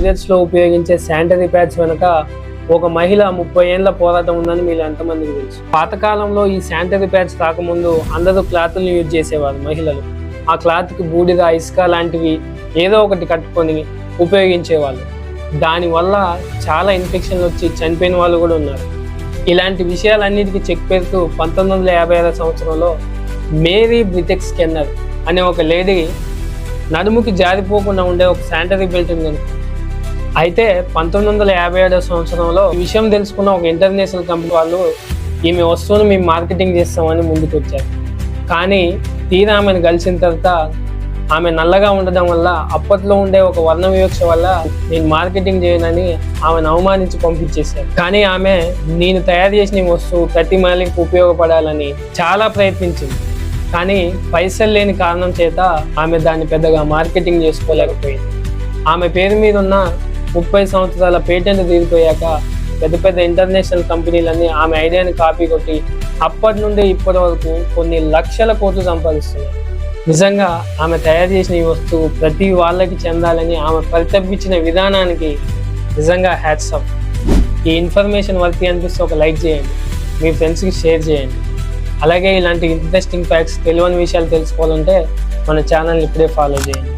పీరియడ్స్లో ఉపయోగించే sanitary pads వెనుక ఒక మహిళ 30 ఏళ్ల పోరాటం ఉందని మీరు ఎంతమందికి తెలుసు? పాతకాలంలో ఈ శానిటరీ ప్యాడ్స్ రాకముందు అందరూ క్లాతులను యూజ్ చేసేవారు మహిళలు. ఆ క్లాత్కి బూడిద, ఇసుక లాంటివి ఏదో ఒకటి కట్టుకొని ఉపయోగించేవాళ్ళు. దానివల్ల చాలా ఇన్ఫెక్షన్లు వచ్చి చనిపోయిన వాళ్ళు కూడా ఉన్నారు. ఇలాంటి విషయాలన్నిటికీ చెక్ పెడుతూ 1956 సంవత్సరంలో మేరీ బ్రిటెక్స్ స్కెన్నర్ అనే ఒక లేడీ నడుముకి జారిపోకుండా ఉండే ఒక శానిటరీ బెల్ట్ ఉంది. అయితే 1957 సంవత్సరంలో ఈ విషయం తెలుసుకున్న ఒక ఇంటర్నేషనల్ కంపెనీ వాళ్ళు ఈమె వస్తువును మేము మార్కెటింగ్ చేస్తామని ముందుకు వచ్చారు. కానీ తీరా ఆమెను కలిసిన తర్వాత ఆమె నల్లగా ఉండడం వల్ల, అప్పట్లో ఉండే ఒక వర్ణ వివక్ష వల్ల నేను మార్కెటింగ్ చేయనని ఆమెను అవమానించి పంపించేశారు. కానీ ఆమె నేను తయారు చేసిన వస్తువు ప్రతి మహిళకి ఉపయోగపడాలని చాలా ప్రయత్నించింది. కానీ పైసలు లేని కారణం చేత ఆమె దాన్ని పెద్దగా మార్కెటింగ్ చేసుకోలేకపోయింది. ఆమె పేరు మీద ఉన్న 30 సంవత్సరాల పేటెంట్ తీరిపోయాక పెద్ద పెద్ద ఇంటర్నేషనల్ కంపెనీలన్నీ ఆమె ఐడియాని కాపీ కొట్టి అప్పటి నుండి ఇప్పటి వరకు కొన్ని లక్షల కోట్లు సంపాదిస్తున్నాయి. నిజంగా ఆమె తయారు చేసిన ఈ వస్తువు ప్రతి వాళ్ళకి చెందాలని ఆమె పరితపించిన విధానానికి నిజంగా హ్యాట్స్ ఆఫ్. ఈ ఇన్ఫర్మేషన్ వర్తి అనిపిస్తే ఒక లైక్ చేయండి, మీ ఫ్రెండ్స్కి షేర్ చేయండి. అలాగే ఇలాంటి ఇంట్రెస్టింగ్ ఫ్యాక్ట్స్, తెలియని విషయాలు తెలుసుకోవాలంటే మన ఛానల్ ఇప్పుడే ఫాలో చేయండి.